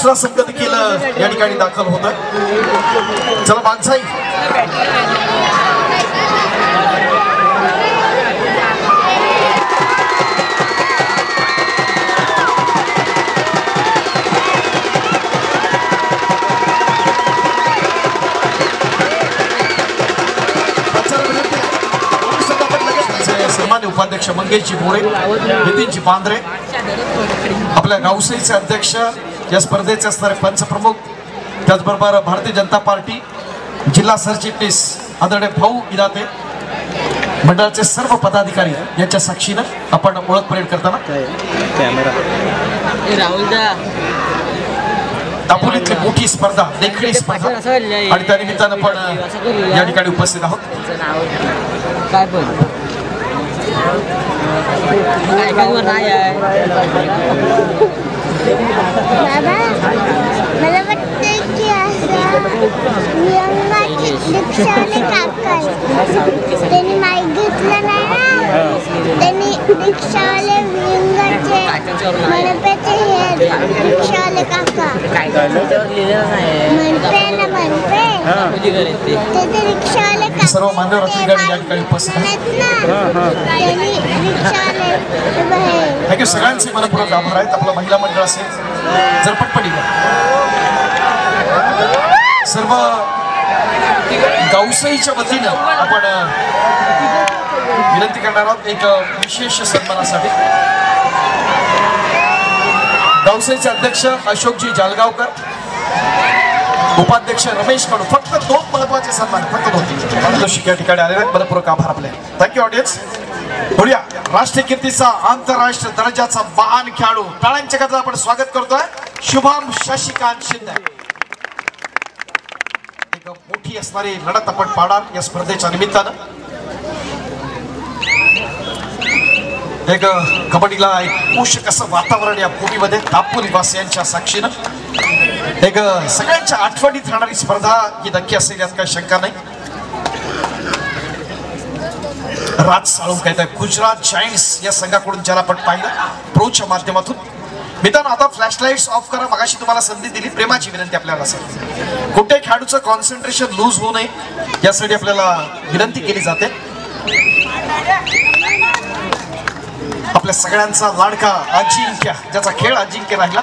दुसरा संघ देखील या ठिकाणी दाखल होतोय. चला माणसाई सन्मान्य उपाध्यक्ष मंगेशजी मोरे, नितीनजी बांद्रे, आपल्या गावसाईचे अध्यक्ष, या स्पर्धेचे असणारे पंचप्रमुख, त्याचबरोबर भारतीय जनता पार्टी जिल्हा सरचिटणीस आदरणीय भाऊ इराते, मंडळाचे सर्व पदाधिकारी यांच्या साक्षीनं आपण ओळख परेड करताना दापोलीतली मोठी स्पर्धा, देखणी स्पर्धा आणि त्या निमित्तानं पण या ठिकाणी उपस्थित आहोत. मला वाटतं की त्यांनी माईक घेतलं नाही ना, त्यांनी रिक्षावाले विंगाचे मनपेचे हे रिक्षावाले काका म्हणते ना म्हणते ते रिक्षावाले सर्व मान्यवर ठिकाणी या ठिकाणी उपस्थित आहेत. सगळ्यांचे मनपूर्वक आभार आहेत. आपलं महिला मंडळ असेल, झरपटपणी सर्व गावसाईच्या वतीनं आपण विनंती करणार आहोत एक विशेष सन्मानासाठी. गावसाईचे अध्यक्ष अशोकजी जालगावकर, उपाध्यक्ष रमेश कडू, फक्त दोन महत्वाचे सन्मान, फक्त दोन पारितोषिक या ठिकाणी आलेले आहेत. मनपूर्वक आभार आपले. Thank you audience. बोलूया राष्ट्रीय कीर्तीचा आंतरराष्ट्रीय दर्जाचा महान खेळाडू, टाळ्यांच्या गजरात आपण स्वागत करतोय शुभम शशिकांत शिंदे. एक मोठी असणारी लढत आपण पाहणार या स्पर्धेच्या निमित्तानं. एक कबड्डीला एक पोषक असं वातावरण या भूमीमध्ये दापोली वासियांच्या साक्षीनं, एक सगळ्यांच्या आठवणीत राहणारी स्पर्धा ही नक्की असेल यात काही शंका नाही. राज साळुंके गुजरात जायंट्स या संघाकडून ज्याला आपण पाहिलं प्रोच्या माध्यमातून. मित्रांनो आता फ्लॅशलाइट्स ऑफ करा. मगाशी तुम्हाला संधी दिली, प्रेमाची विनंती आपल्याला असेल, कुठे खेळाडूचं कॉन्सन्ट्रेशन लूज होऊ नये यासाठी आपल्याला विनंती केली जाते. आपल्या सगळ्यांचा लाडका अजिंक्य, ज्याचा खेळ अजिंक्य राहिला,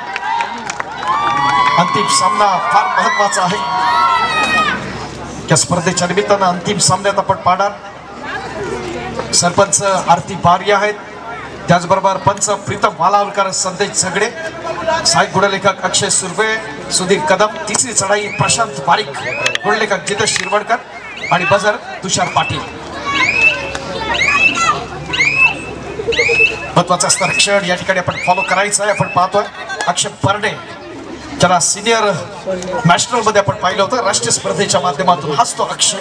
अंतिम सामना फार महत्वाचा आहे. या स्पर्धेच्या निमित्तानं अंतिम सामन्यात आपण पाहणार सरपंच आरती बारिया आहेत, त्याचबरोबर पंच प्रीतम मालावलकर, संदेश झगडे, सहाय्यक गुणलेखक अक्षय सुर्वे, सुधीर कदम, तिसरी चढाई प्रशांत बारीक, गुणलेखक जितेश शिरवडकर आणि बजर तुषार पाटील. महत्वाचा असणारा क्षण या ठिकाणी आपण फॉलो करायचं आहे. आपण पाहतोय अक्षय परडे, ज्याला सिनियर नॅशनल मध्ये आपण पाहिलं होतं राष्ट्रीय स्पर्धेच्या माध्यमातून, हाच तो अक्षय.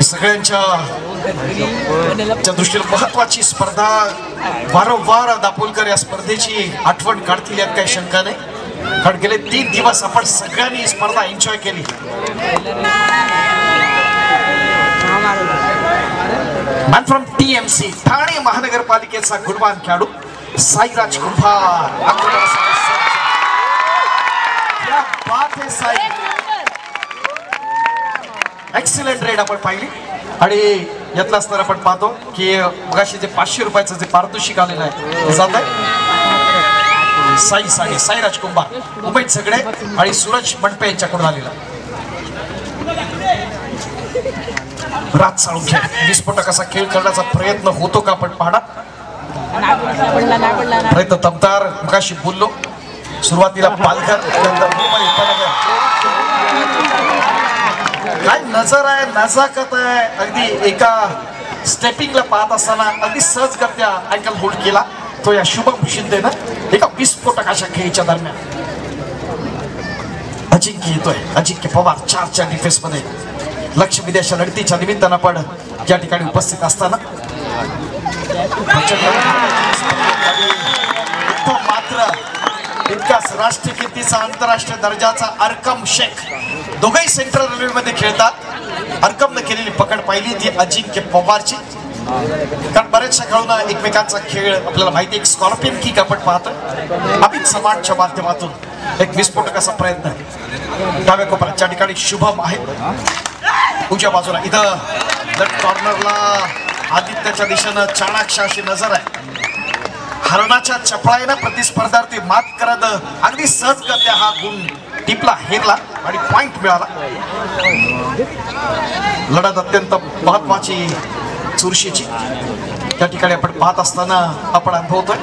सगळ्यांच्या दृष्टीने महत्वाची स्पर्धा, वारंवार दापोलकर या स्पर्धेची आठवण काढतील यात काही शंका नाही. कारण गेले 3 दिवस आपण सगळ्यांनी स्पर्धा एन्जॉय केली. मॅन फ्रॉम TMC ठाणे महानगरपालिकेचा गुणवान खेळाडू साईराज कुंभार. क्या बात है साई, एक्सिलेंट रेड आपण पाहिली. आणि यातला असताना आपण पाहतो की मगाशी जे 500 रुपयाचं जे पारितोषिक आलेलं आहे ते जात आहे साईराज कुंभार, उमेद सगळे आणि सूरज मंडपे यांच्याकडून आलेला. राज साळुंके विस्फोटक असा खेळ करण्याचा प्रयत्न होतो का आपण पाहणार. प्रयत्न तमतार, मगाशी बोललो सुरुवातीला पालघर, नंतर मुंबई उपनगर. काय नजर आहे, नजाकत आहे. अगदी एका स्टेपिंगला पाहत असताना अगदी सहजगत्या अँकल होल्ड केला तो या शुभम शिंदेनं एका विस्फोटक अशा खेळीच्या दरम्यान. अजिंक्य येतोय, अजिंक्य पवार 4च्या डिफेन्स मध्ये. लक्ष विदेशा लढतीच्या निमित्तानं आपण या ठिकाणी उपस्थित असताना मात्र इतकाच राष्ट्रीय कीर्तीचा आंतरराष्ट्रीय दर्जाचा अरकम शेख, दोघेही सेंट्रल रेल्वे मध्ये खेळतात. अरकमने केलेली पकड पाहिली ती अजिंक्य पवारची. कारण बऱ्याचशा खेळून एकमेकांचा खेळ आपल्याला माहिती. एक स्कॉर्पियन किक आपण पाहतो अमित समाजच्या माध्यमातून एक विस्फोटक असा प्रयत्न डाव्या कोपऱ्याच्या ठिकाणी शुभम आहे. उजव्या बाजूला इथं लेफ्ट कॉर्नरला आदित्यच्या दिशेनं चाणाक्ष अशी नजर आहे. हरणाच्या चपळाईनं प्रतिस्पर्धार्थी मात करत अगदी सहजगत्या हा गुण टिपला, हेरला आणि पॉइंट मिळाला. लढत अत्यंत महत्वाची चुरशीची त्या ठिकाणी आपण पाहत असताना आपण अनुभवतोय.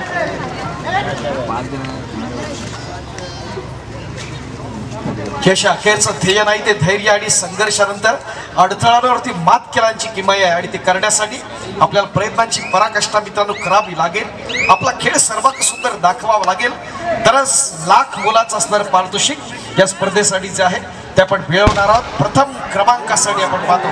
यश अखेरचं ध्येय नाही, ते धैर्य आणि संघर्षानंतर अडथळ्यांवरती मात केल्याची किमया आहे आणि ते करण्यासाठी आपल्याला प्रयत्नांची पराकाष्ठा मित्रांनो करावी लागेल. आपला खेळ सर्वात सुंदर दाखवावा लागेल, तरच लाख मोलाचं असणारं पारितोषिक या स्पर्धेसाठीचे आहे ते आपण मिळवणार आहोत. प्रथम क्रमांकासाठी आपण पाहतो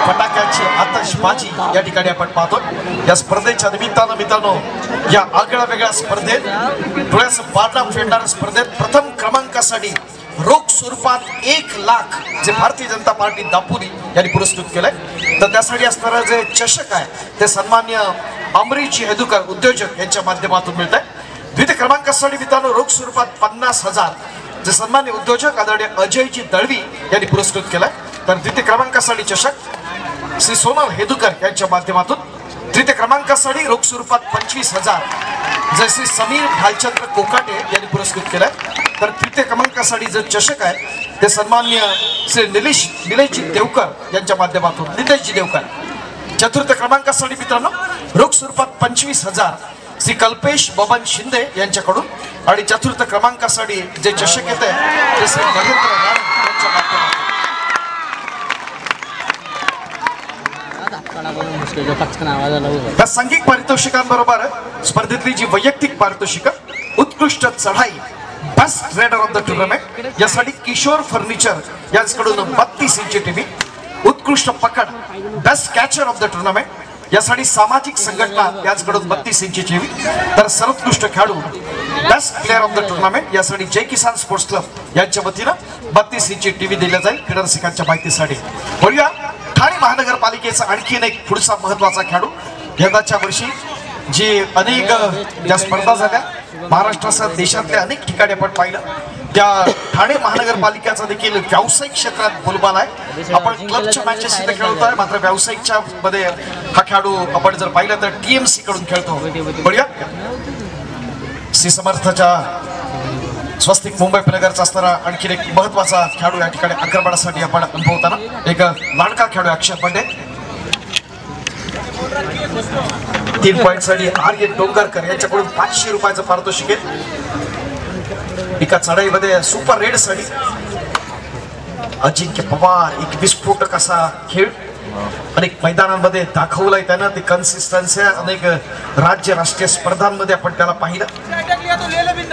फटाक्याची आतषबाजी या ठिकाणी आपण पाहतो. या स्पर्धेच्या निमित्तानं मित्रांनो या आगळ्या वेगळ्या स्पर्धेत डोळ्याचं पारणा फेडणाऱ्या स्पर्धेत प्रथम क्रमांकासाठी रोख स्वरूपात 1 लाख जे भारतीय जनता पार्टी दापोली यांनी पुरस्कृत केलंय. तर त्यासाठी असणारं जे चषक आहे ते सन्मान्य अमरीश हेदुकर उद्योजक यांच्या माध्यमातून मिळत आहे. द्वितीय क्रमांकासाठी मित्रांनो रोख स्वरूपात 50,000 जे सन्मान्य उद्योजक आदरणीय अजयजी दळवी यांनी पुरस्कृत केलाय. तर द्वितीय क्रमांकासाठी चषक श्री सोनल हेदुकर यांच्या माध्यमातून. तृतीय क्रमांकासाठी रोख स्वरूपात 25,000 जे श्री समीर भालचंद्र कोकाटे यांनी पुरस्कृत केलाय. तर तृतीय क्रमांकासाठी जे चषक आहे ते सन्मान्य श्री निलेशजी देवकर यांच्या माध्यमातून निलेशजी देवकर. चतुर्थ क्रमांकासाठी मित्रांनो रोख स्वरूपात 25,000 श्री कल्पेश बबन शिंदे यांच्याकडून. आणि चतुर्थ क्रमांकासाठी जे चषक येते ते श्री महेंद्र राणे यांच्या माध्यमातून. त्या सांघिक पारितोषिकांबरोबर स्पर्धेतली जी वैयक्तिक पारितोषिकं, उत्कृष्ट चढाई best raider of the tournament यासाठी किशोर फर्निचर यांच्याकडून 32 इंची टीव्ही. उत्कृष्ट पकड best catcher of the tournament यासाठी सामाजिक संघटना यांच्याकडून 32 इंची टीव्ही. तर सर्वोत्कृष्ट खेळाडू best player of the tournament यासाठी जय किसान स्पोर्ट्स क्लब यांच्या वतीनं 32 इंची टीव्ही दिल्या जाईल. क्रीडा रसिकांच्या माहितीसाठी बोलूया ठाणे महानगरपालिकेचा आणखीन एक पुढचा महत्वाचा खेळाडू. यंदाच्या वर्षी जी अनेक ज्या स्पर्धा झाल्या महाराष्ट्रासह देशातल्या अनेक ठिकाणी आपण पाहिलं, त्या ठाणे महानगरपालिकेचा देखील व्यावसायिक क्षेत्रात बोलबाला आहे. आपण क्लबच्या मॅचेस इथे खेळतोय, मात्र व्यावसायिकच्या मध्ये हा खेळाडू आपण जर पाहिलं तर TMC कडून खेळतो. बोलूया श्री समर्थच्या स्वस्तिक मुंबई नगरचा असणारा आणखीन एक महत्वाचा खेळाडू या ठिकाणी आक्रमणासाठी आपण अनुभवताना एक लाडका खेळाडू अक्षर पंडे. 3 पॉईंटसाठी आर्य डोंगरकर यांच्याकडून 500 रुपयाचं पारितोषिक आहे. एका चढाईमध्ये सुपर रेड साठी अजिंक्य पवार एक विस्फोटक असा खेळ अनेक मैदानांमध्ये दाखवलाय त्यानं. ते कन्सिस्टन्सी अनेक राज्य राष्ट्रीय स्पर्धांमध्ये आपण त्याला पाहिलं.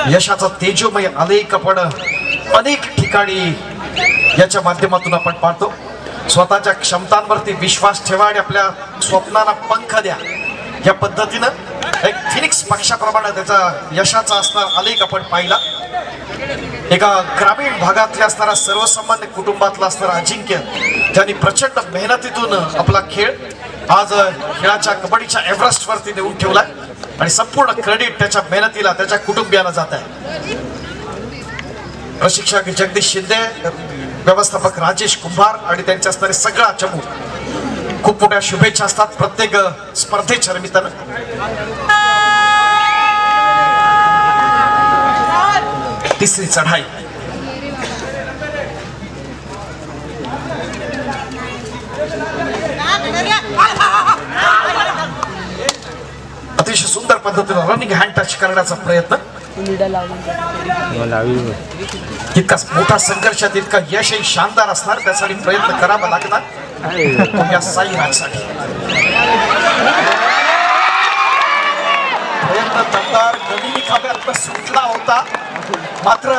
यशाचा तेजोमय अनेक आपण अनेक ठिकाणी याच्या माध्यमातून आपण पाहतो. स्वतःच्या क्षमतांवरती विश्वास ठेवा आणि आपल्या स्वप्नांना पंख द्या या पद्धतीनं एक फिनिक्स पक्षाप्रमाणे त्याचा यशाचा असणारा अनेक आपण पाहिला. एका ग्रामीण भागातल्या असणारा सर्वसामान्य कुटुंबातला असणारा अजिंक्य त्यांनी प्रचंड मेहनतीतून आपला खेळ आज खेळाच्या कबड्डीच्या एव्हरेस्ट वरती नेऊन ठेवलाय आणि संपूर्ण क्रेडिट त्याच्या मेहनतीला त्याच्या कुटुंबियाला जात आहे. प्रशिक्षक जगदीश शिंदे, व्यवस्थापक राजेश कुंभार आणि त्यांच्या असणारे सगळा चमू खूप मोठ्या शुभेच्छा असतात प्रत्येक स्पर्धेच्या निमित्तानं. तिसरी चढाई अतिशय सुंदर पद्धतीने रनिंग हँड टच करण्याचा प्रयत्न. तितकाच मोठा संघर्ष तितका यशही शानदार असणार, त्यासाठी प्रयत्न करावा लागतात या साईराजसाठी. प्रयत्न दमदार गनिमी खाब्यात सुटला होता, मात्र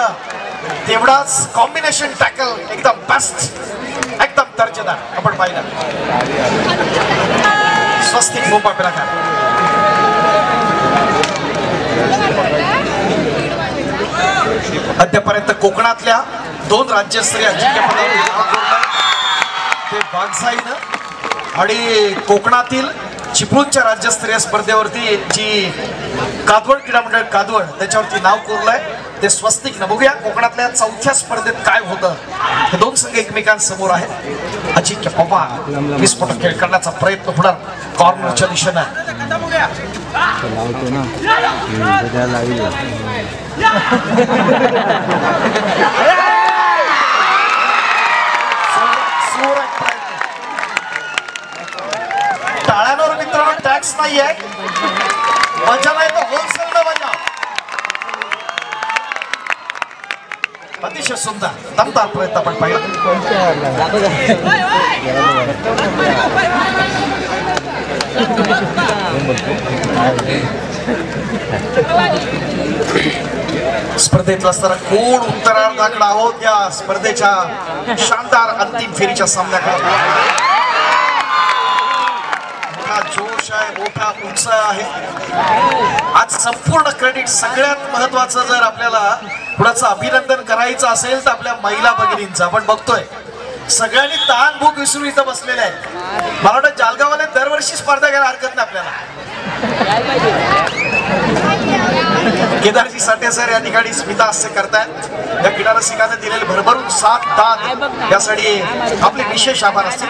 तेवढाच कॉम्बिनेशन टॅकल एकदम बेस्ट, एकदम दर्जेदार आपण पाहिलं. स्वस्तिक मुंबई प्रकार अद्यापर्यंत कोकणातल्या 2 राज्यस्तरीय अजिंक्यपदावर ते वाघसाईनं आणि कोकणातील चिपळूणच्या राज्यस्तरीय स्पर्धेवरती जी कादवड क्रीडा मंडळ कादवड त्याच्यावरती नाव कोरलंय ते स्वस्तिक. बघूया कोकणातल्या चौथ्या स्पर्धेत काय होतं. हे दोन संघ एकमेकांसमोर आहेत. अजिंक्य पवार विस्फोटक खेळ करण्याचा प्रयत्न होणार कॉर्नरच्या दिशेनं. टाळ्यांवर मित्रांनो टॅक्स नाहीये. मजा नाही तर होलसेल न मजा. अतिशय सुंदर दमदार प्रयत्न आपण पाहिला. स्पर्धेतला असताना कोण उत्तरार्धाकडे आहोत या स्पर्धेच्या शानदार अंतिम फेरीच्या सामन्याकडे. मोठा जोश आहे, मोठा उत्साह आहे. आज संपूर्ण क्रेडिट सगळ्यात महत्वाचं जर आपल्याला कुणाचं अभिनंदन करायचं असेल तर आपल्या महिला भगिनींचं. आपण बघतोय सगळ्यांनी तहान भूक विसरून इथं बसलेले आहेत. मला वाटतं जालगाववाले दरवर्षी स्पर्धा घ्यायला हरकत नाही आपल्याला. केदारजी साठे सर या ठिकाणी स्मिता हास्य करतायत. या क्रीडा रसिकांनी दिलेले भरभरून 7 दान यासाठी आपले विशेष आभार असतील.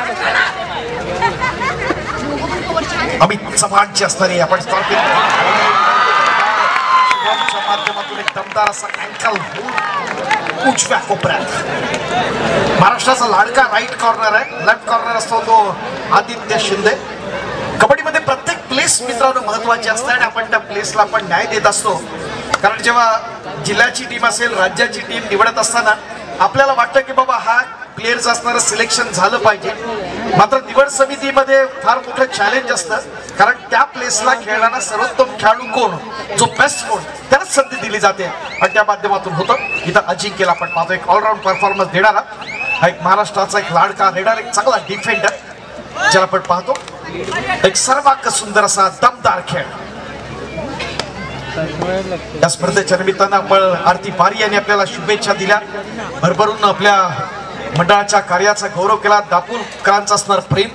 अमित चव्हाणची असणारी आपण माध्यमातून एक दमदार असा अँकल उजव्या कोपऱ्यात. महाराष्ट्राचा लाडका राईट कॉर्नर आहे. लेफ्ट कॉर्नर असतो तो आदित्य शिंदे. कबड्डीमध्ये प्रत्येक प्लेस मित्रांनो महत्वाची असते आणि आपण त्या प्लेसला आपण न्याय देत असतो. कारण जेव्हा जिल्ह्याची टीम असेल राज्याची टीम निवडत असताना आपल्याला वाटतं की बाबा हा प्लेयर्स असणारं सिलेक्शन झालं पाहिजे. मात्र निवड समितीमध्ये फार मोठं चॅलेंज असतं. कारण त्या प्लेसला खेळणारा सर्वोत्तम खेळाडू कोण, जो बेस्ट कोण, त्यालाच संधी दिली जाते आणि त्या माध्यमातून होतं. इथं अजिंक्यला आपण पाहतो एक ऑलराऊंड परफॉर्मन्स देणारा हा एक महाराष्ट्राचा एक लाडका रेडर, एक चांगला डिफेंडर ज्याला आपण पाहतो. एक सर्वांग सुंदर असा दमदार खेळ. या स्पर्धेच्या निमित्तानं आपण आरती पारी यांनी आपल्याला शुभेच्छा दिल्या. भरभरून आपल्या मंडळाच्या कार्याचा गौरव केला. दापूरकरांचा असणार प्रेम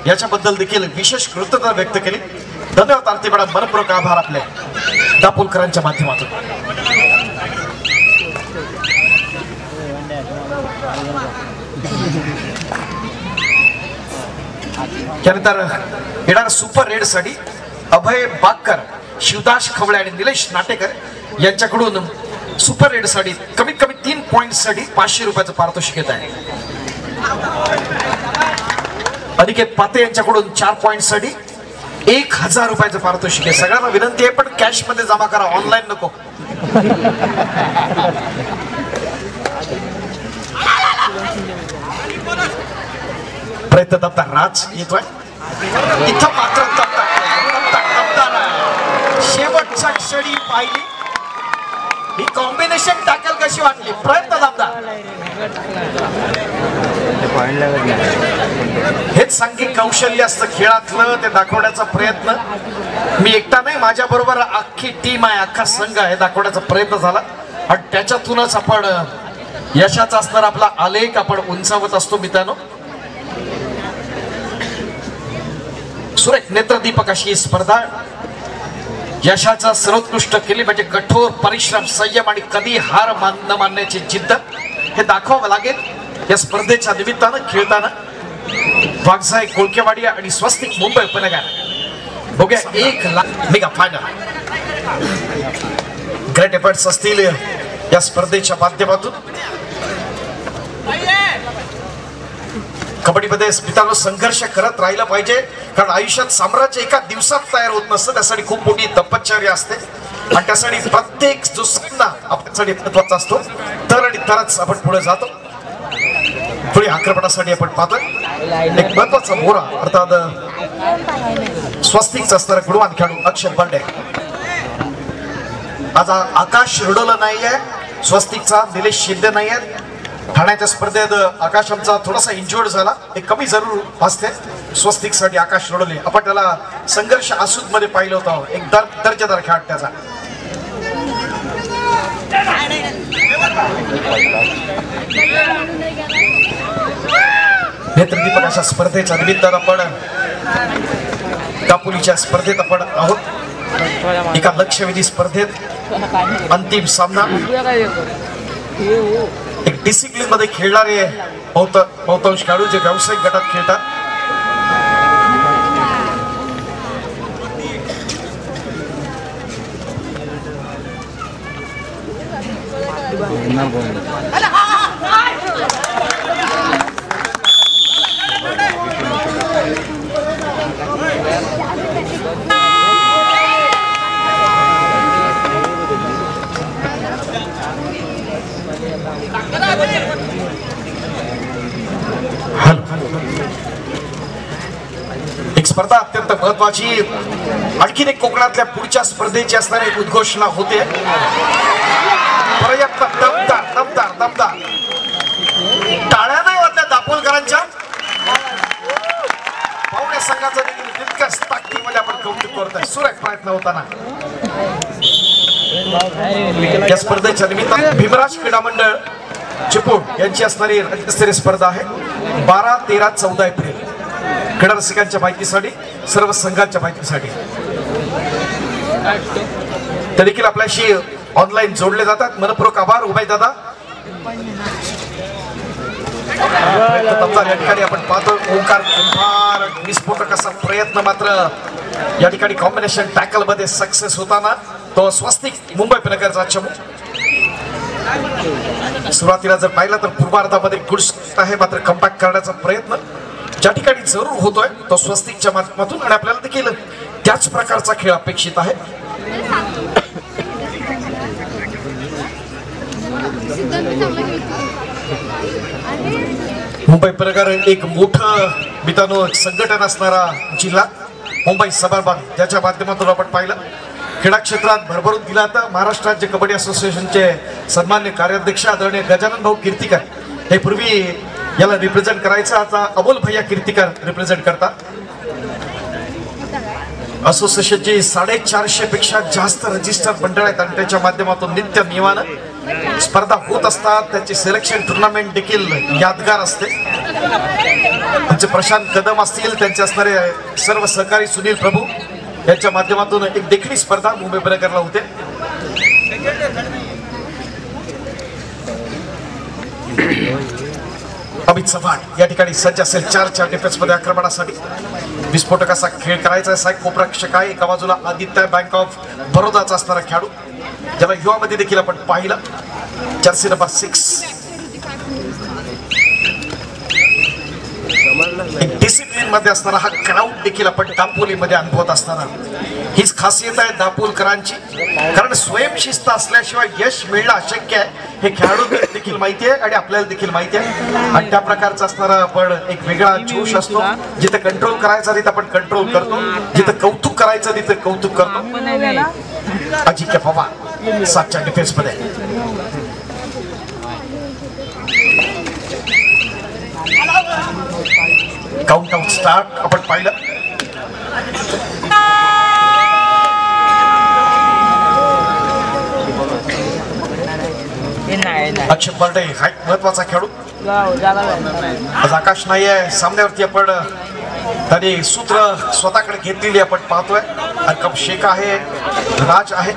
याच्याबद्दल देखील विशेष कृतज्ञता व्यक्त केली. धन्यवाद आरती मॅडम. मनपूर्वक आभार आपले दापूरकरांच्या माध्यमातून. त्यानंतर येणाऱ्या सुपर रेड साठी अभय बागकर, शिवदास खवळे आणि निलेश नाटेकर यांच्याकडून सुपर रेड साठी कमीत कमी 3 पॉइंट साठी 500 रुपयाचं पारितोषिक येत आहे. अनिकेत पाते यांच्याकडून 4 पॉइंट साठी 1000 रुपयाचं पारितोषिक आहे. सगळ्यांना विनंती आहे पण कॅश मध्ये जमा करा, ऑनलाईन नको. प्रयत्न दमदार राज येतोय. इथं मात्र शेवटच्या क्षणी पाहिली ही कॉम्बिनेशन टॅकल कशी वाटली. प्रयत्न दमदार. हेच सांघिक कौशल्य असतं खेळातलं, ते दाखवण्याचा प्रयत्न. मी एकटा नाही, माझ्या बरोबर अख्खी टीम आहे, अख्खा संघ आहे. दाखवण्याचा प्रयत्न झाला आणि त्याच्यातूनच आपण यशाचा असणारा आपला आलेख आपण उंचावत असतो मित्रांनो. सुरेख नेत्रदीपक अशी स्पर्धा. यशाचा सर्वोत्कृष्ट केली म्हणजे कठोर परिश्रम, संयम आणि कधी हार न मानण्याची जिद्द हे दाखवावं लागेल या स्पर्धेच्या निमित्तानं. खेळताना वाघजाई कोळकेवाडी आणि स्वस्तिक मुंबई उपनगर. बघूया 1 lakh mega final. Great efforts असतील या स्पर्धेच्या माध्यमातून. कबड्डीमध्ये मित्रांनो संघर्ष करत राहिला पाहिजे. कारण आयुष्यात साम्राज्य एका दिवसात तयार होत नसतं. त्यासाठी खूप मोठी तपश्चर्या असते आणि त्यासाठी प्रत्येक जो सामना आपल्यासाठी महत्वाचा असतो. तर आणि तरच आपण पुढे जातो. पुढे आक्रमणासाठी आपण पाहतोय एक महत्वाचा मोरा अर्थात स्वस्तिकचा असणारा गुणवान खेळाडू अक्षय बंडे. आज आकाश रडोला नाहीये, स्वस्तिकचा निलेश शिंदे नाही आहेत. ठाण्याच्या स्पर्धेत आकाश आमचा थोडासा इंज्युअर्ड झाला, एक कमी जरूर असते. स्वस्तिक साठी आकाश रडोले आपण त्याला संघर्ष आसूद मध्ये पाहिलं होतं. एक दर्जेदार खेळ त्याचा. नेत्रदीपक अशा स्पर्धेच्या निमित्तानं आपण दापोलीच्या स्पर्धेत आपण आहोत. एका लक्षवेधी स्पर्धेत अंतिम सामना. एक डिसिप्लिन मध्ये खेळणारे बहुतांश खेळाडू जे व्यावसायिक गटात खेळतात. एक स्पर्धा अत्यंत महत्वाची. आणखीन एक कोकणातल्या पुढच्या स्पर्धेची असणारी एक उद्घोषणा होते. प्रयत्न दमदार दमदार दमदार टाळ्या नाही वाटल्या दापोलकरांच्या. पाहुण्या संघाचा देखील तितक्याच ताकदीमध्ये आपण कौतुक करतोय. सुरेख प्रयत्न होताना या स्पर्धेच्या निमित्ताने भीमराज क्रीडा मंडळ चिपळूण यांची असणारी राज्यस्तरीय स्पर्धा आहे. 12, 13, 14 एप्रिल. क्रीडा रसिकांच्या माहितीसाठी, सर्व संघांच्या माहितीसाठी ते देखील आपल्याशी ऑनलाईन जोडले जातात. मनपूर्वक आभार उभय दादा. या ठिकाणी आपण पाहतो ओंकार कुंभार विस्फोटक असा प्रयत्न मात्र या ठिकाणी कॉम्बिनेशन टॅकल मध्ये सक्सेस होताना तो स्वस्तिक मुंबई उपनगरचा चमू. सुरुवातीला जर पाहिला तर पूर्वार्धामध्ये गुड्स आहे मात्र कमबॅक करण्याचा प्रयत्न ज्या ठिकाणी जरूर होतोय तो स्वस्तिकच्या माध्यमातून आणि आपल्याला देखील त्याच प्रकारचा खेळ अपेक्षित आहे. मुंबई उपनगर एक मोठं मित्रांनो संघटन असणारा जिल्हा मुंबई सबर्बन ज्याच्या माध्यमातून आपण पाहिलं क्रीडा क्षेत्रात भरभरून दिला. आता महाराष्ट्र राज्य कबड्डी असोसिएशनचे सन्मान्य कार्याध्यक्ष आदरणीय गजानन भाऊ कीर्तिकर हे पूर्वी याला रिप्रेझेंट करायचं. आता अमोल भैया कीर्तिकर रिप्रेझेंट करतात. असोसिएशनची 450 पेक्षा जास्त रजिस्टर्ड मंडळ आहेत आणि त्याच्या माध्यमातून नित्य नियमानं स्पर्धा होत असतात. त्याची सिलेक्शन टुर्नामेंट देखील यादगार असते. आमचे प्रशांत कदम असतील त्यांचे असणारे सर्व सहकारी सुनील प्रभू यांच्या माध्यमातून एक देखणी स्पर्धा मुंबई उपनगरला होते. अमित चव्हाण या ठिकाणी सज्ज असेल 4 डिफेन्स मध्ये आक्रमणासाठी. विस्फोटक असा खेळ करायचा आहे. साहेब कोपरक्षक आहे. एका बाजूला आदित्य बँक ऑफ बरोदाचा असणारा खेळाडू ज्याला युवामध्ये देखील आपण पाहिलं. Jersey number 6. डिसिप्लिन मध्ये असणारा हा क्राऊड देखील आपण दापोलीमध्ये अनुभवत असताना हीच खासियत आहे दापोलकरांची. कारण स्वयंशिस्त असल्याशिवाय यश मिळणं अशक्य आहे हे खेळाडू देखील माहिती आहे आणि आपल्याला देखील माहिती आहे. आणि त्या प्रकारचा असणारा आपण एक वेगळा जोश असतो. जिथे कंट्रोल करायचा तिथे आपण कंट्रोल करतो. जिथे कौतुक करायचं तिथे कौतुक करतो. अजिंक्य पवार 7च्या डिफेन्स मध्ये. काउंट आउट स्टार्ट आपण पाहिलं. अक्षय बर्डे हा महत्वाचा खेळाडू. आज आकाश नाही आहे सामन्यावरती. आपण त्यांनी सूत्र स्वतःकडे घेतलेली आपण पाहतोय. अर्कम शेख आहे, राज आहे.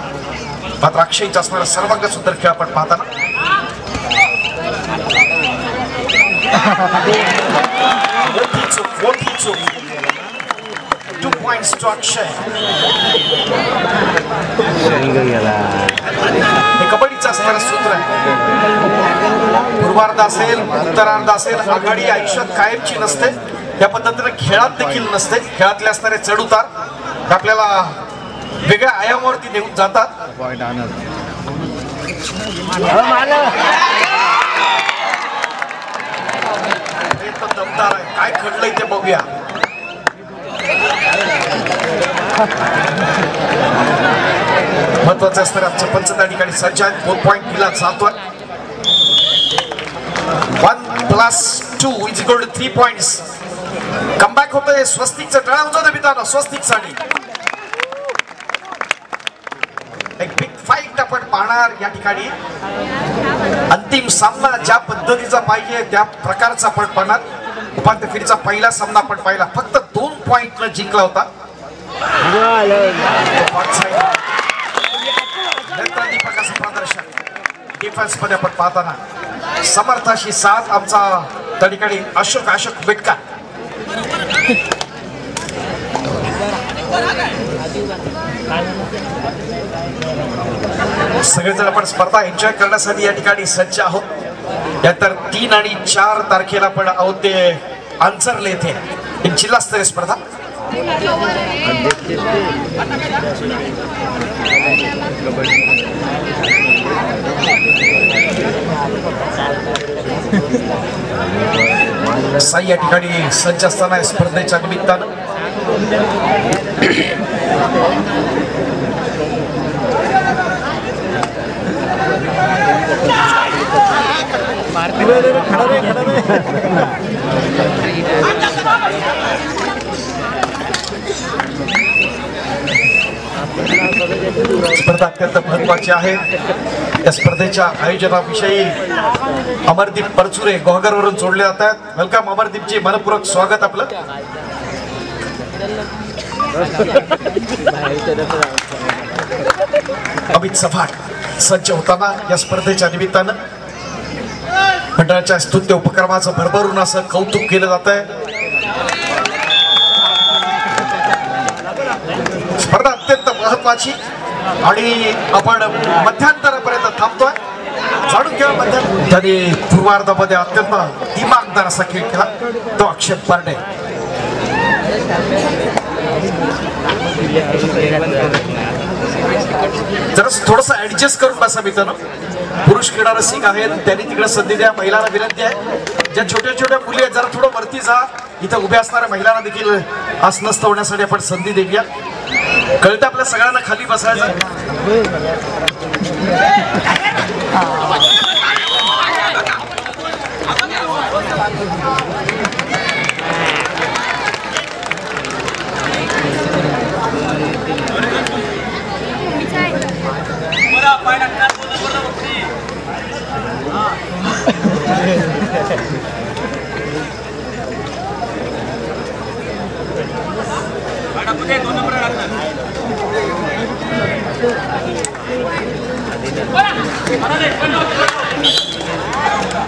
मात्र अक्षयचा असणारा सर्वांग सुंदर खेळ आपण पाहताना 2 points to Akshay. हे कबड्डीचं असणारं सूत्र आहे. पूर्वार्ध असेल उत्तरार्ध असेल आघाडी आयुष्यात कायमची नसते. या पद्धतीने खेळात देखील नसते. खेळातले असणारे चढ उतार आपल्याला वेगळ्या आयामावरती नेऊन जातात. दमदार आहे. काय घडलंय ते बघूया. महत्वाचं असणारे आमच्या पंच त्या ठिकाणी सज्ज आहेत. 4 पॉईंट दिला जातोय. 1+2 is equal to 3 points. Comeback होतोय. स्वस्तिकचं टाळ्या उचलते मित्रांनो स्वस्तिकसाठी. एक बिग फाईट आपण पाहणार या ठिकाणी. अंतिम सामना ज्या पद्धतीचा पाहिजे त्या प्रकारचा आपण पाहणार. उपांत्य फेरीचा पहिला सामना आपण पाहिला. फक्त 2 पॉइंट जिंकला होता. नेत्रदीपकाचं प्रदर्शन डिफेन्स मध्ये आपण पाहताना समर्थाशी साथ आमचा त्या ठिकाणी अशोक बेटका. सगळेजण आपण स्पर्धा एन्जॉय करण्यासाठी या ठिकाणी सज्ज आहोत. यानंतर 3 आणि 4 तारखेला आपण आहोत ते आंचरले येथे एक जिल्हास्तरीय स्पर्धा. साई या ठिकाणी सज्ज असताना स्पर्धेच्या निमित्तानं स्पर्धा अत्यंत महत्वाची आहे. या स्पर्धेच्या आयोजनाविषयी अमरदीप परचुरे गोहगरवरून जोडले जातात. वेलकम अमरदीपजी, मनपूर्वक स्वागत आपलं. अमित सफाट सज्ज होताना या स्पर्धेच्या निमित्तानं मंडळाच्या स्तुत्य उपक्रमाचं भरभरून असं कौतुक केलं जात आहे. स्पर्धा अत्यंत महत्वाची आणि आपण मध्यांतरापर्यंत थांबतोय. जाणून घ्या मध्यांतर. त्यांनी पूर्वार्धामध्ये अत्यंत दिमागदार असा खेळ केला तो अक्षय पारडे. जरा थोडस ऍडजस्ट करून बसा मित्रांनो. पुरुष क्रीडा रसिक आहेत त्यांनी तिकडे संधी द्या. महिलांना विनंती आहे ज्या छोट्या छोट्या मुली आहेत जरा थोडं वरती जा. इथं उभ्या असणाऱ्या महिलांना देखील आसनस्थ होण्यासाठी आपण संधी देऊया. कळतं आपल्या सगळ्यांना खाली बसायचं.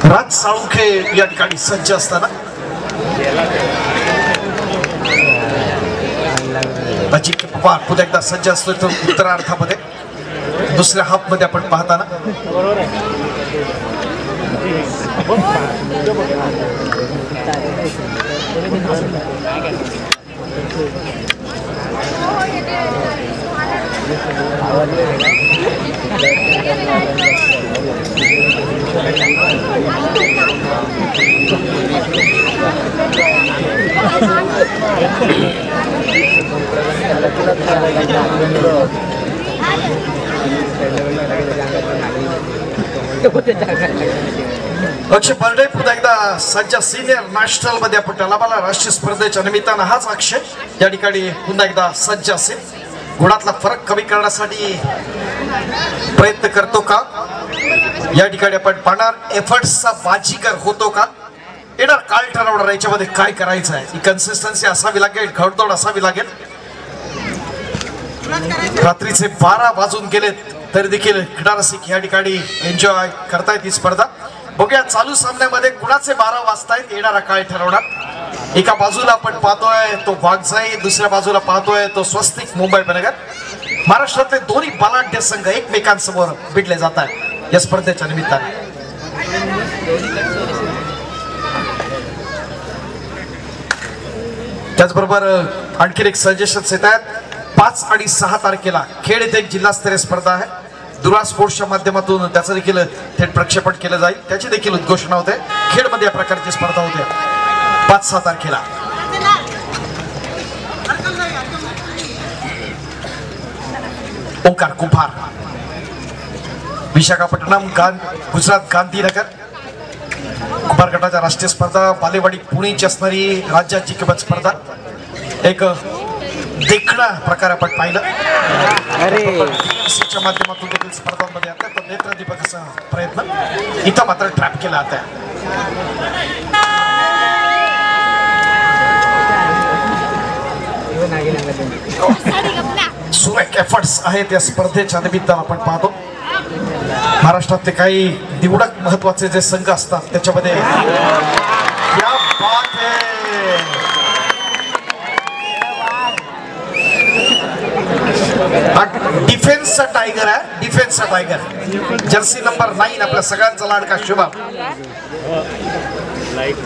राज साळुंखे या ठिकाणी सज्ज असताना अजिंक्य पवार पुन्हा एकदा सज्ज असतो. तो उत्तरार्धामध्ये दुसऱ्या हाफ मध्ये आपण पाहताना अक्षय पारडे पुन्हा एकदा सज्ज सिनियर नॅशनल मध्ये आपण त्याला राष्ट्रीय स्पर्धेच्या निमित्तानं हाच अक्षय या ठिकाणी पुन्हा एकदा सज्ज असेल. गुणातला फरक कमी करण्यासाठी प्रयत्न करतो का या ठिकाणी आपण पाहणार. एफर्ट्सचा बाजीगर होतो का येणार काळ ठरवणार. याच्यामध्ये काय करायचं आहे. ही कन्सिस्टन्सी असावी लागेल, घडतोड असावी लागेल. रात्रीचे 12 वाजून गेलेत तरी देखील क्रीडा रसिक या ठिकाणी एन्जॉय करतायत ही स्पर्धा. बघूया चालू सामन्यामध्ये कुणाचे 12 वाजतायत येणारा काळ ठरवणार. एका बाजूला आपण पाहतोय तो वाघजाई, दुसऱ्या बाजूला पाहतोय तो स्वस्तिक मुंबई उपनगर. महाराष्ट्रातले दोन्ही बलाढ्य संघ एकमेकांसमोर भिडले जात आहेत या स्पर्धेच्या निमित्ताने. त्याचबरोबर आणखी एक सजेशन्स येत आहेत. 5 आणि 6 तारखेला खेड येथे एक जिल्हास्तरीय स्पर्धा आहे. दुरा स्पोर्ट्सच्या माध्यमातून त्याचं देखील थेट प्रक्षेपण केलं जाईल. त्याची देखील उद्घोषणा होते. खेडमध्ये या प्रकारची स्पर्धा होते 5-6 तारखेला. ओंकार कुंभार विशाखापट्टणम गुजरात गांधीनगर कुंभार गटाच्या राष्ट्रीय स्पर्धा. बालेवाडी पुणेची असणारी राज्याची किंमत स्पर्धा एक देखणा प्रकार आपण पाहिलं. च्या माध्यमातून देखील स्पर्धांमध्ये आता तो नेत्रदीपकाचा प्रयत्न इथं मात्र ट्रॅप केला आता. सुरेख एफर्ट्स आहेत या स्पर्धेच्या निमित्तानं आपण पाहतो. महाराष्ट्रातले काही निवडक महत्वाचे जे संघ असतात त्याच्यामध्ये क्या बात है. डिफेन्सचा टायगर आहे, डिफेन्सचा टायगर, जर्सी नंबर 9 आपल्या सगळ्यांचा लाडका शुभम.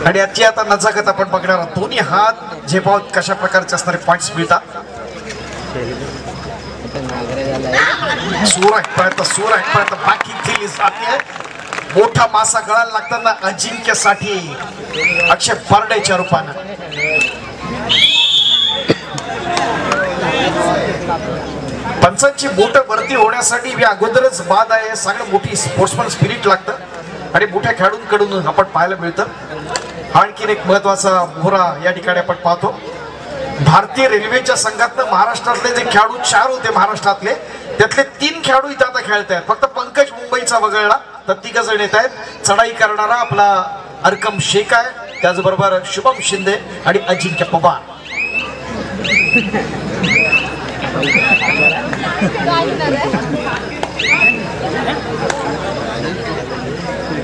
आणि याची आता नजाकत आपण बघणार आहोत. दोन्ही हात झेपावत कशा प्रकारचे असणारे पॉइंट्स मिळतात. सुरेख प्रयत्न बाकी केली जाते. मोठा मासा गळायला लागताना अजिंक्यसाठी अक्षय पारडेच्या रूपानं. पंचांची बोट वरती होण्यासाठी अगोदरच बाद आहे. सगळं मोठी स्पोर्ट्समन स्पिरिट लागतं आणि मोठ्या खेळाडूंकडून आपण पाहायला मिळतं. आणखीन एक महत्वाचा मोहरा या ठिकाणी आपण पाहतो. भारतीय रेल्वेच्या संघातनं महाराष्ट्रातले जे खेळाडू 4 होते महाराष्ट्रातले, त्यातले 3 खेळाडू इथं आता खेळत आहेत. फक्त पंकज मुंबईचा वगळला तर 3 जण येत आहेत. चढाई करणारा आपला अरकम शेख आहे, त्याचबरोबर शुभम शिंदे आणि अजिंक्य पवार.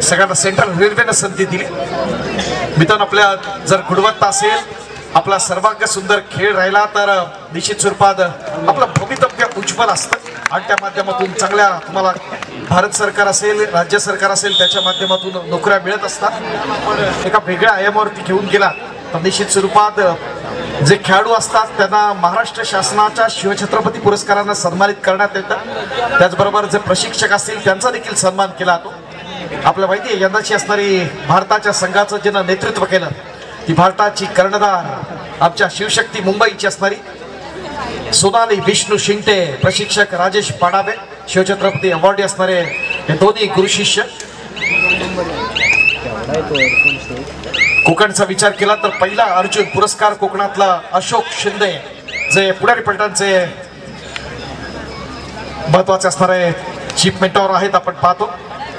सगळ्यांना सेंट्रल रेल्वेनं संधी दिली. मित्रांनो, आपल्या जर गुणवत्ता असेल, आपला सर्वांग सुंदर खेळ राहिला तर निश्चित स्वरूपात आपलं भवितव्य उज्ज्वल असतं. आणि त्या माध्यमातून चांगल्या तुम्हाला भारत सरकार असेल, राज्य सरकार असेल, त्याच्या माध्यमातून नोकऱ्या मिळत असतात. पण एका वेगळ्या आयामावरती घेऊन गेला तर निश्चित स्वरूपात जे खेळाडू असतात त्यांना महाराष्ट्र शासनाच्या शिवछत्रपती पुरस्कारांना सन्मानित करण्यात येतं. त्याचबरोबर जे प्रशिक्षक असतील त्यांचा देखील सन्मान केला जातो. आपल्याला माहिती आहे, यंदाची असणारी भारताच्या संघाचं ज्यानं नेतृत्व केलं ती भारताची कर्णधार आमच्या शिवशक्ती मुंबईची असणारी सोनाली विष्णू शिंगटे, प्रशिक्षक राजेश पाडावे, शिवछत्रपती अवॉर्डी असणारे हे दोन्ही गुरु शिष्य. कोकणचा विचार केला तर पहिला अर्जुन पुरस्कार कोकणातला अशोक शिंदे, जे पुढारी पलटणचे महत्वाचे असणारे चीफ मेंटॉर आहेत. आपण पाहतो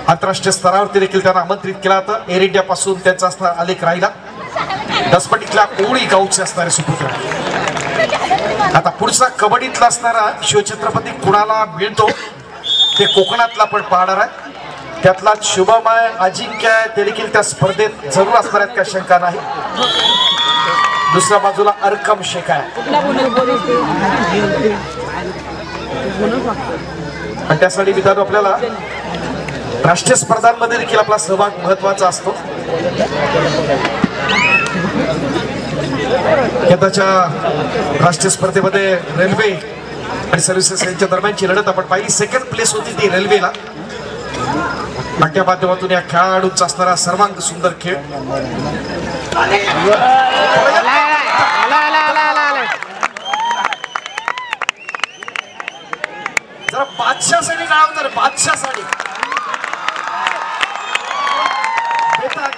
आंतरराष्ट्रीय स्तरावरती देखील त्यांना आमंत्रित केला होतं. एअर इंडिया पासून त्यांचा असणारा आलेख राहिला. दसपटीतल्या कोळी गावचे असणारे सुपुत्र. आता पुढचा कबड्डीतला असणारा शिवछत्रपती कुणाला मिळतो ते कोकणातला पण पाहणार आहे. त्यातला शुभम आहे, अजिंक्य आहे, ते देखील त्या स्पर्धेत जरूर असणार आहेत, काही शंका नाही. दुसऱ्या बाजूला अरकम शेख आहे. आणि त्यासाठी मित्रांनो आपल्याला राष्ट्रीय स्पर्धांमध्ये देखील आपला सहभाग महत्वाचा असतो. यंदाच्या राष्ट्रीय स्पर्धेमध्ये रेल्वे आणि सर्व्हिसेस यांच्या दरम्यानची लढत आपण पाहिली. 2nd प्लेस होती ती रेल्वेला. त्या माध्यमातून या खेळाडूंचा असणारा सर्वांग सुंदर खेळ. जरा बादशाहसाठी नाव तर बादशाहसाठी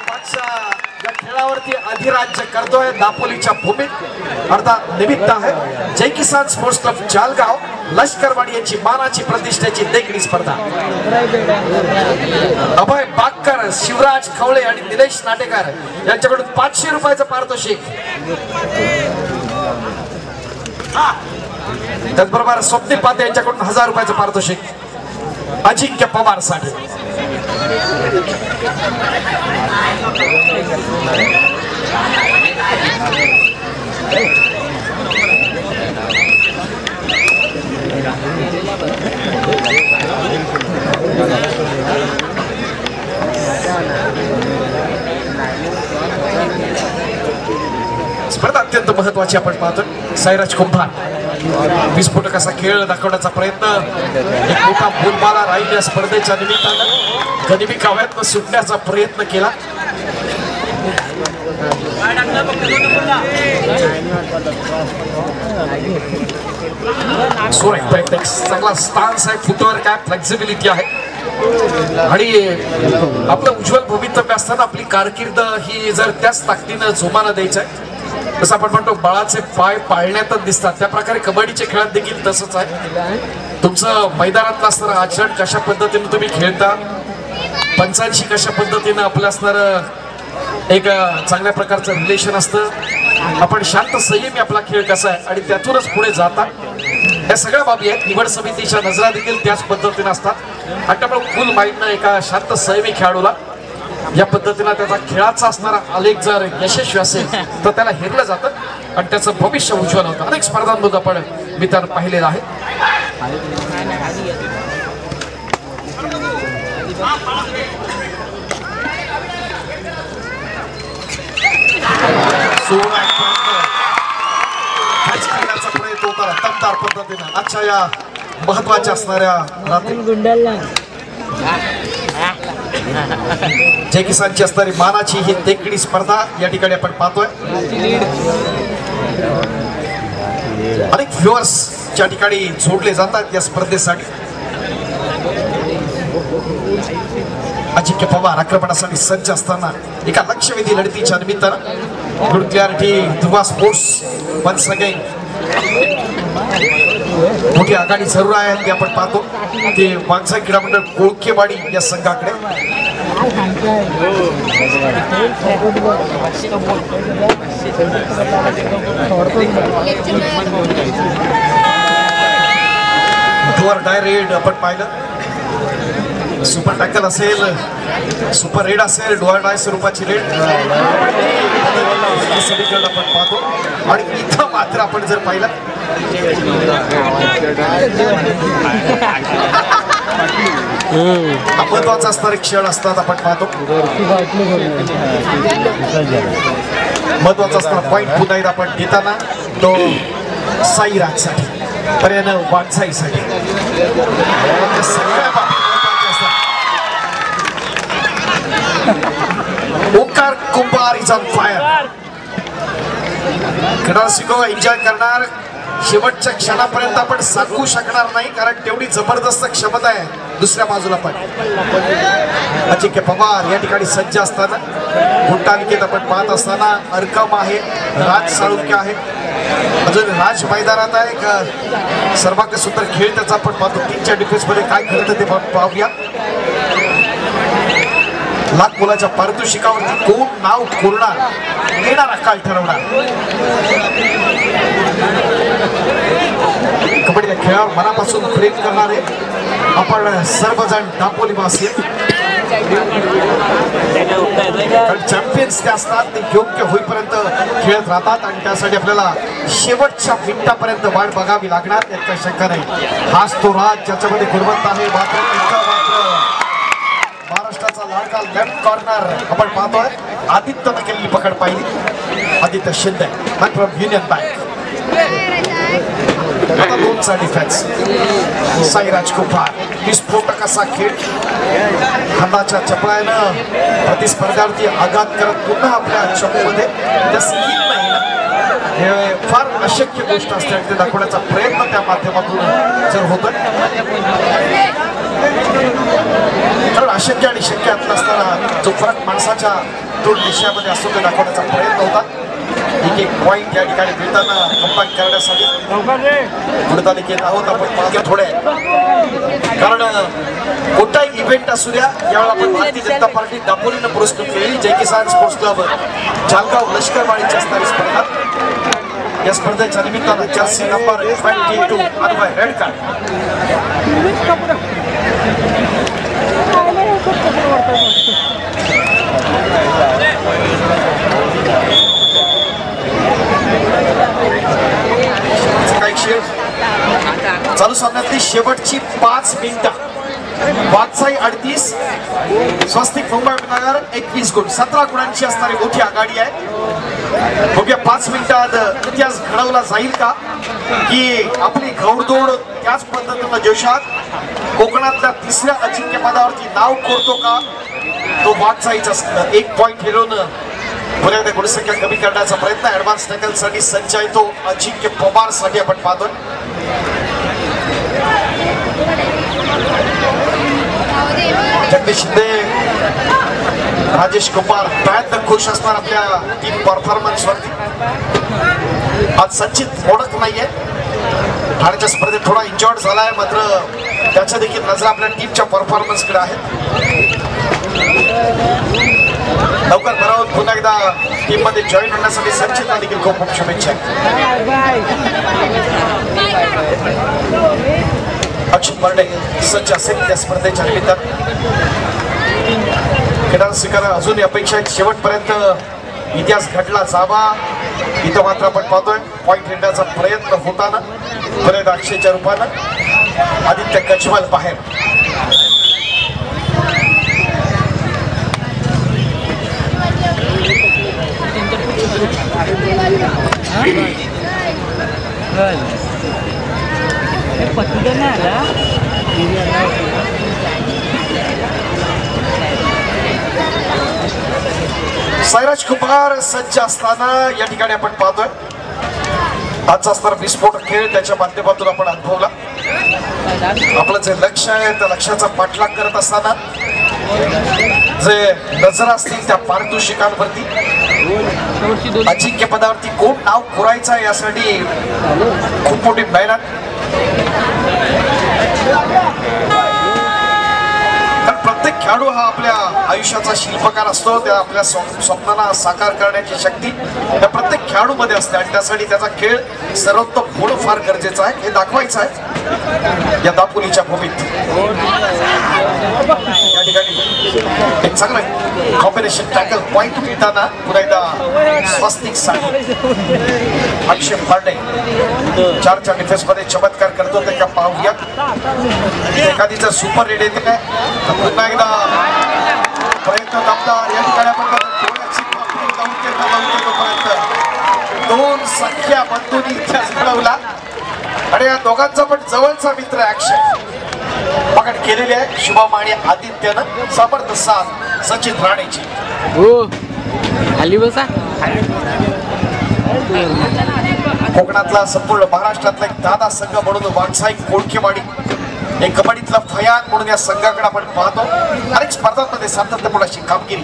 बादशाह या खेळावरती अधिराज्य करतोय. दापोलीच्या भूमीत अर्थात निमित्त आहे जय किसान स्पोर्ट्स क्लब जालगाव लष्करवाडी यांची मानाची प्रतिष्ठेची देखणी स्पर्धा. अभय बागकर, शिवराज खवळे आणि निलेश नाटेकर यांच्याकडून 500 रुपयाचं पारितोषिक. त्याचबरोबर स्वप्नील पाते यांच्याकडून 1000 रुपयाचं पारितोषिक अजिंक्य पवार साठी. स्पर्धा अत्यंत महत्वाची आपण पाहतोय. साईराज कुंभार विस्फोटक असा खेळ दाखवण्याचा प्रयत्न. एक मोठा बोलबाला राहील या स्पर्धेच्या निमित्तानं. गनिमी काव्यातनं सुटण्याचा प्रयत्न केला. चांगला स्टान्स आहे, फुटवर्क आहे, फ्लेक्झिबिलिटी आहे. आणि आपलं उज्ज्वल भवितव्य असताना आपली कारकीर्द ही जर त्याच ताकदीनं जोमानं द्यायचं आहे. जसं आपण म्हणतो बाळाचे पाय पाळण्यातच दिसतात, त्या प्रकारे कबड्डीच्या खेळात देखील तसंच आहे. तुमचं मैदानातलं असणारं आचरण कशा पद्धतीने तुम्ही खेळता, पंचांशी कशा पद्धतीनं आपलं असणारं एक चांगल्या प्रकारचं रिलेशन असतं. आपण शांत संयमी आपला खेळ कसा आहे आणि त्यातूनच पुढे जाता. या सगळ्या बाबी आहेत. निवड समितीच्या नजरा देखील त्याच पद्धतीने असतात. आणि त्यामुळे फुल माइंडनं एका शांत संयमी खेळाडूला या पद्धतीनं त्याचा खेळाचा असणारा आलेख जर यशस्वी असेल तर त्याला हेरलं जातं आणि त्याचं भविष्य उज्ज्वल होतं. अनेक स्पर्धांमध्ये आपण मित्रांनो पाहिलेलं आहे. प्रयत्न होता दमदार पद्धतीनं आजच्या या महत्वाच्या असणाऱ्या जय किसानची असणारी मानाची ही तेकडी स्पर्धा या ठिकाणी आपण पाहतोय. अनेक व्ह्युअर्स ज्या ठिकाणी जोडले जातात या स्पर्धेसाठी. अजिंक्य पवार आक्रमणासाठी सज्ज असताना एका लक्षवेधी लढतीच्या निमित्तानं good clarity Dhruva sports once again मोठी आघाडी जरूर आहे ती आपण पाहतो. ते वाघजाई क्रीडा मंडळ कोळकेवाडी या संघाकडे. डोअर डाय रेड आपण पाहिलं. सुपर टॅकल असेल, सुपर रेड असेल, डोअर डाय स्वरूपाची रेड सगळीकडे आपण पाहतो. आणि इथं मात्र आपण जर पाहिलं महत्वाचा असणारे क्षण असतात आपण पाहतो. महत्वाचा असणारा पॉईंट पुन्हा एकदा आपण देताना तो साईराजसाठी पर्याय वाघजाईसाठी सगळ्या ओंकार कुंभार इज ऑन फायर. क्रीडारसिको एन्जॉय करणार. शेवटच्या क्षणापर्यंत आपण सांगू शकणार नाही कारण तेवढी जबरदस्त क्षमता आहे दुसऱ्या बाजूला. पण अजिंक्य पवार या ठिकाणी सज्ज असताना गुंटानिकेत आपण पाहत असताना अर्कम आहे, राज साळुंके आहे, अजून राज मैदानात आहे. एक सर्वांग सुंदर खेळ त्याचा आपण पाहतो. टीमच्या डिफेन्स मध्ये काय घडतं ते पाहूया. लाख मुलाच्या पारितोषिकावरती कोण नाव कोरणार येणारा काळ ठरवणार. कबड्डी खेळावर मनापासून प्रेम करणारे आपण सर्वजण दापोलीवासी. चॅम्पियन्स ते असतात ते योग्य होईपर्यंत खेळत राहतात आणि त्यासाठी आपल्याला शेवटच्या मिनिटापर्यंत वाट बघावी लागणार यात काही शंका नाही. हाच तो राज ज्याच्यामध्ये गुणवत्ता आहे. मात्र महाराष्ट्राचा लाडका लेफ्ट कॉर्नर आपण पाहतोय. आदित्यनं केलेली पकड पाहिली. Aditya Shinde from union bank. आता दोनचा डिफेन्स साईराज कुंभार. विस्फोटक असा खेळ खंडाच्या चपळानं प्रतिस्पर्ध्यावरती आघात करत पुन्हा आपल्या चमूमध्ये त्या स्किल नाही हे फार अशक्य गोष्ट असते आणि ते दाखवण्याचा प्रयत्न त्या माध्यमातून जर होत कारण अशक्य आणि शक्य असताना जो फरक माणसाच्या दोन विषयामध्ये असतो ते दाखवण्याचा प्रयत्न होता. एक एक पॉईंट या ठिकाणी मिळताना कंपाईन करण्यासाठी गुणतालिकेत आहोत आपण मागे थोडे. कारण कोणताही इव्हेंट असू द्या यावेळेला आपण भारतीय जनता पार्टी दापोलीनं पुरस्कृत केलेली जय किसान स्पोर्ट्स क्लब जालगाव लष्करवाडीची असणारी स्पर्धा. या स्पर्धेच्या निमित्तानं जर्सी नंबर 22 अनुभव रेड कार्ड. चालू सामन्यातली शेवटची 5 मिनिटं. वाघजाई 38, स्वस्तिक मुंबई नगर 21 गुण. 17 गुणांची असणारी मोठी आघाडी आहे. बघूया 5 मिनिटात इतिहास घडवला जाईल का की आपली घौडदौड त्याच पद्धतीनं जोशात कोकणातल्या तिसऱ्या अजिंक्यपदावरती नाव कोरतो का तो वाघजाईचा. 1 पॉईंट हिरोन पुन्हा एकदा गुणसंख्या कमी करण्याचा प्रयत्न. ऍडव्हान्स टॅकलसाठी सज्ज आहे तो अजिंक्य पवार साठी आपण पाहतोय. जगदीश शिंदे, राजेश कुमार प्रयत्न खुश असणार आपल्या टीम परफॉर्मन्स वरती. आज संचित ओळख नाहीये. ठाण्याच्या स्पर्धेत थोडा इंजॉर्ड झालाय मात्र त्याच्या देखील नजर आपल्या टीमच्या परफॉर्मन्स कडे आहे. लवकर भरावून पुन्हा एकदा टीम मध्ये जॉईन होण्यासाठी संचितला देखील खूप खूप शुभेच्छा. अक्षय बर्डे सज्ज असेल त्या स्पर्धेच्या निमित्तानं. खेळाडू स्वीकार अजून अपेक्षा शेवटपर्यंत इतिहास घडला जावा. इथं मात्र आपण पाहतोय पॉईंट घेण्याचा प्रयत्न होताना परत अक्षयच्या रूपानं आदित्य कचवाल बाहेर. सायराज कुमार सज्ज असताना या ठिकाणी आपण पाहतोय आजचा असणारा विस्फोट खेळ त्याच्या माध्यमातून आपण अनुभवला. आपलं जे लक्ष आहे त्या लक्ष्याचा पाठलाग करत असताना जे नजर असतील त्या पारितोषिकांवरती अजिंक्य पदावरती कोण नाव कोरायचं आहे यासाठी खूप मोठी मेहनत. कारण प्रत्येक खेळाडू हा आपल्या आयुष्याचा शिल्पकार असतो. त्या आपल्या स्वप्नांना साकार करण्याची शक्ती त्या प्रत्येक खेळाडू मध्ये असते आणि त्यासाठी त्याचा खेळ सर्वोत्तम होणं फार गरजेचं आहे हे दाखवायचं आहे या दापोलीच्या भूमीत. या ठिकाणी एक चांगलं कॉम्बिनेशन टॅकल पॉइंट मिळताना पुन्हा एकदा स्वस्तिक साठी अक्षय पांडे 4च्या डिफेन्स मध्ये चमत्कार करतो ते का पाहूयात. एखादी जर सुपर रेड येते काय तर पुन्हा एकदा प्रयत्न दमदार. या ठिकाणी आपण दोन संख्या बंधूंनी इतिहास घडवला आणि या दोघांचा पण जवळचा मित्र अक्षय पकड केलेली आहे. शुभम आणि आदित्यनं समर्थ साथ सचिन राणेची. कोकणातला संपूर्ण महाराष्ट्रातला एक दादा संघ म्हणून व्यावसायिक कोळखेवाडी एक कबड्डीतला फयान म्हणून या संघाकडे आपण पाहतो. अनेक स्पर्धांमध्ये सातत्यपूर्ण अशी कामगिरी.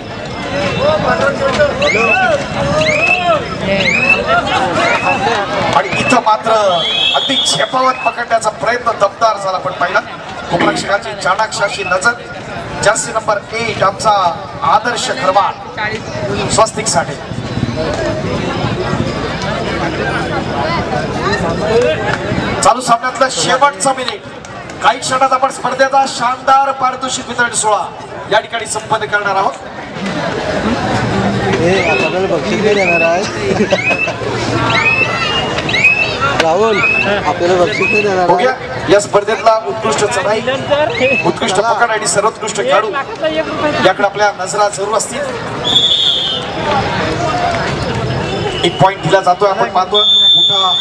आणि इथं मात्र अगदी झेपावत पकडण्याचा प्रयत्न दमदार झाला. पण पहिला उपरक्षकाची चाणाक्ष अशी नजर. जर्सी नंबर 8 आमचा आदर्श खरवाड स्वस्तिक साठी. चालू सामन्यातला शेवटचा मिनिट. काही क्षणात आपण स्पर्धेचा शानदार पारितोषिक वितरण सोहळा या ठिकाणी संपन्न करणार आहोत. बक्षीस देणार आहे राहुल आपल्याला बक्षीस देणार. या स्पर्धेतला उत्कृष्ट चढाई उत्कृष्ट पकड आणि सर्वोत्कृष्ट खेळाडू याकडे आपल्या नजरा जरूर असतील. एक पॉइंट दिला जातोय आपण पाहतोय मोठा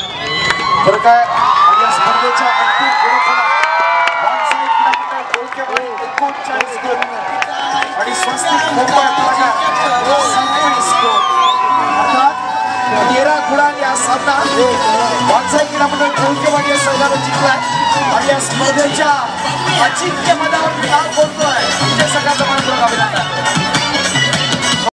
फरक आहे. आणि या स्पर्धेच्या अंतिम गुणफला आणि स्वस्तिक मुंबई 13 गुणांनी हा सामना व्यावसायिक क्रीडामंडळ कोळखेवाडी या संघानं जिंकलाय आणि या स्पर्धेच्या अजिंक्य पदावर नाव कोरतोय. संघाचं मात्र अभिनंदन.